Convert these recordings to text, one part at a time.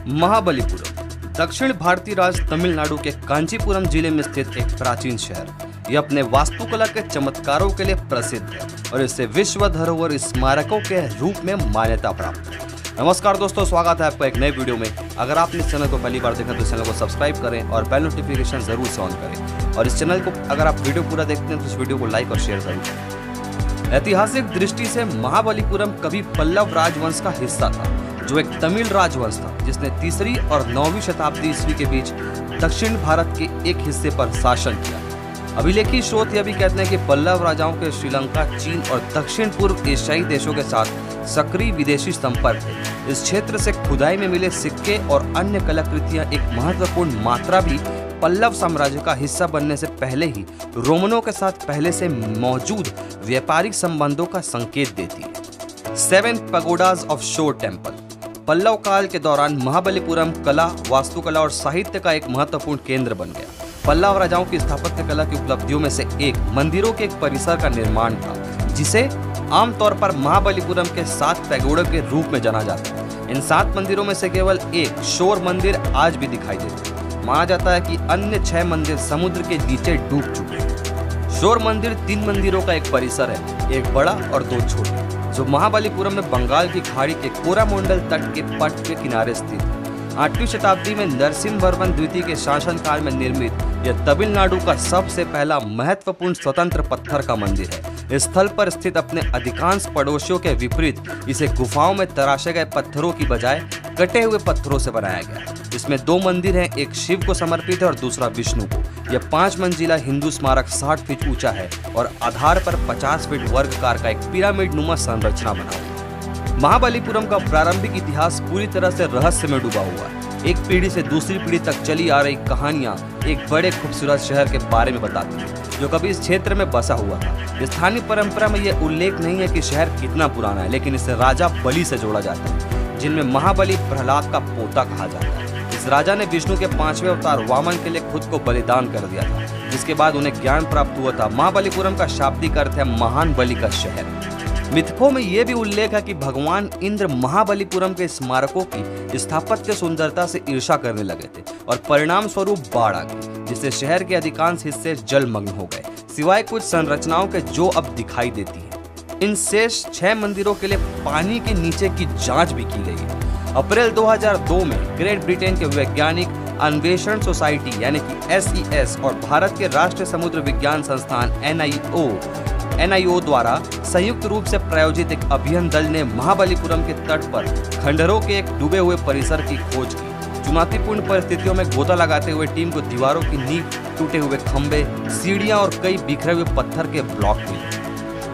महाबलीपुरम दक्षिण भारतीय राज्य तमिलनाडु के कांचीपुरम जिले में स्थित एक प्राचीन शहर। यह अपने वास्तुकला के चमत्कारों के लिए प्रसिद्ध है और इसे विश्व धरोहर स्मारकों के रूप में मान्यता प्राप्त है। नमस्कार दोस्तों, स्वागत है आपका एक नए वीडियो में। अगर आपने इस चैनल को पहली बार देखा तो चैनल को सब्सक्राइब करें और बेल नोटिफिकेशन जरूर से ऑन करें। और इस चैनल को अगर आप वीडियो पूरा देखते हैं तो इस वीडियो को लाइक और शेयर जरूर करें। ऐतिहासिक दृष्टि से महाबलीपुरम कभी पल्लव राजवंश का हिस्सा था, जो एक तमिल राजवंश था जिसने 3वीं और 9वीं शताब्दी ईस्वी के बीच दक्षिण भारत के एक हिस्से पर शासन किया। अभिलेखी स्रोत यह भी कहते हैं कि पल्लव राजाओं के श्रीलंका, चीन और दक्षिण पूर्व एशियाई देशों के साथ सक्रिय विदेशी संपर्क थे। इस क्षेत्र से खुदाई में मिले सिक्के और अन्य कलाकृतियां एक महत्वपूर्ण मात्रा भी पल्लव साम्राज्य का हिस्सा बनने से पहले ही रोमनों के साथ पहले से मौजूद व्यापारिक संबंधों का संकेत देती है। 7 पैगोडाज ऑफ शोर टेम्पल। पल्लव काल के दौरान महाबलीपुरम कला, वास्तुकला और साहित्य का एक महत्वपूर्ण केंद्र बन गया। पल्लव राजाओं की स्थापत्य कला की उपलब्धियों में से एक मंदिरों के एक परिसर का निर्माण था, जिसे आमतौर पर महाबलीपुरम के 7 पैगोडा के रूप में जाना जाता है। इन 7 मंदिरों में से केवल एक शोर मंदिर आज भी दिखाई देता है। माना जाता है कि अन्य 6 मंदिर समुद्र के नीचे डूब चुके हैं। शोर मंदिर 3 मंदिरों का एक परिसर है, एक बड़ा और 2 छोटे, जो महाबलीपुरम में बंगाल की खाड़ी के कोरामंडल तट के पट के किनारे स्थित है। 8वीं शताब्दी में नरसिम्हवर्मन द्वितीय के शासनकाल में निर्मित यह तमिलनाडु का सबसे पहला महत्वपूर्ण स्वतंत्र पत्थर का मंदिर है। इस स्थल पर स्थित अपने अधिकांश पड़ोसियों के विपरीत इसे गुफाओं में तराशे गए पत्थरों की बजाय कटे हुए पत्थरों से बनाया गया। इसमें 2 मंदिर हैं, एक शिव को समर्पित है और दूसरा विष्णु को। यह 5 मंजिला हिंदू स्मारक 60 फीट ऊंचा है और आधार पर 50 फीट वर्गाकार का एक पिरामिड नुमा संरचना बना हुआ है। महाबलीपुरम का प्रारंभिक इतिहास पूरी तरह से रहस्य में डूबा हुआ है। एक पीढ़ी से दूसरी पीढ़ी तक चली आ रही कहानियां एक बड़े खूबसूरत शहर के बारे में बताती हैं, जो कभी इस क्षेत्र में बसा हुआ था। स्थानीय परंपरा में यह उल्लेख नहीं है कि शहर कितना पुराना है, लेकिन इसे राजा बलि से जोड़ा जाता है, जिनमें महाबली प्रहलाद का पोता कहा जाता है। इस राजा ने विष्णु के 5वें अवतार वामन के लिए खुद को बलिदान कर दिया था, जिसके बाद उन्हें ज्ञान प्राप्त हुआ था। महाबलीपुरम का शाब्दिक अर्थ है महान बलि का शहर। मिथकों में यह भी उल्लेख है कि भगवान इंद्र महाबलीपुरम के स्मारकों की स्थापत्य सुंदरता से ईर्ष्या करने लगे थे और परिणाम स्वरूप बाढ़ आ गई, जिससे शहर के अधिकांश हिस्से जलमग्न हो गए, सिवाय कुछ संरचनाओं के जो अब दिखाई देती हैं। इन शेष 6 मंदिरों के लिए पानी के नीचे की जांच भी की गई है। अप्रैल 2002 में ग्रेट ब्रिटेन के वैज्ञानिक अन्वेषण सोसाइटी यानी कि SES और भारत के राष्ट्रीय समुद्र विज्ञान संस्थान NIO द्वारा संयुक्त रूप से प्रायोजित एक अभियान दल ने महाबलीपुरम के तट पर खंडहरों के एक डूबे हुए परिसर की खोज की। चुनौतीपूर्ण परिस्थितियों में गोता लगाते हुए टीम को दीवारों की नींव, टूटे हुए खंभे, सीढ़ियां और कई बिखरे हुए पत्थर के ब्लॉक मिले।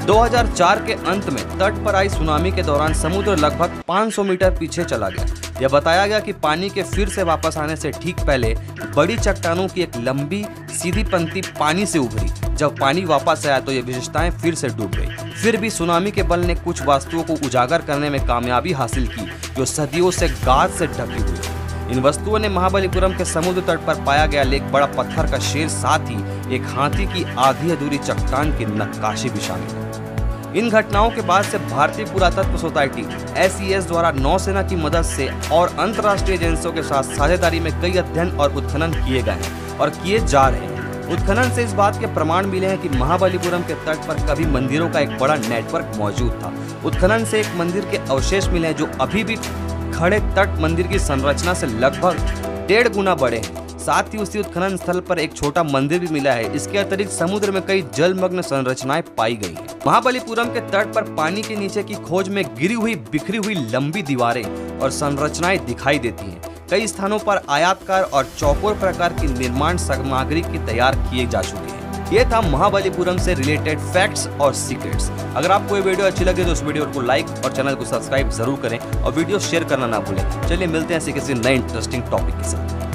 2004 के अंत में तट पर आई सुनामी के दौरान समुद्र लगभग 500 मीटर पीछे चला गया। यह बताया गया कि पानी के फिर से वापस आने से ठीक पहले बड़ी चट्टानों की एक लंबी सीधी पंक्ति पानी से उभरी। जब पानी वापस आया तो ये विशेषताएं फिर से डूब गई। फिर भी सुनामी के बल ने कुछ वस्तुओं को उजागर करने में कामयाबी हासिल की, जो सदियों से गाद से ढकी हुई। इन वस्तुओं ने महाबलीपुरम के समुद्र तट पर पाया गया एक बड़ा पत्थर का शेर, साथ ही एक हाथी की आधी अधूरी चट्टान की नक्काशी भी शामिल है। इन घटनाओं के बाद से भारतीय पुरातत्व सोसाइटी SES द्वारा नौसेना की मदद से और अंतर्राष्ट्रीय एजेंसियों के साथ साझेदारी में कई अध्ययन और उत्खनन किए गए हैं और किए जा रहे हैं। उत्खनन से इस बात के प्रमाण मिले हैं कि महाबलीपुरम के तट पर कभी मंदिरों का एक बड़ा नेटवर्क मौजूद था। उत्खनन से एक मंदिर के अवशेष मिले हैं, जो अभी भी खड़े तट मंदिर की संरचना से लगभग 1.5 गुना बड़े हैं। साथ ही उसी उत्खनन स्थल पर एक छोटा मंदिर भी मिला है। इसके अतिरिक्त समुद्र में कई जलमग्न संरचनाएं पाई गई हैं। महाबलीपुरम के तट पर पानी के नीचे की खोज में गिरी हुई, बिखरी हुई लंबी दीवारें और संरचनाएं दिखाई देती हैं। कई स्थानों पर आयताकार और चौकोर प्रकार की निर्माण सामग्री की तैयार किए जा चुके हैं। ये था महाबलीपुरम से रिलेटेड फैक्ट्स और सीक्रेट्स। अगर आपको ये वीडियो अच्छी लगे तो इस वीडियो को लाइक और चैनल को सब्सक्राइब जरूर करें और वीडियो शेयर करना ना भूलें। चलिए मिलते हैं किसी नए इंटरेस्टिंग टॉपिक के साथ।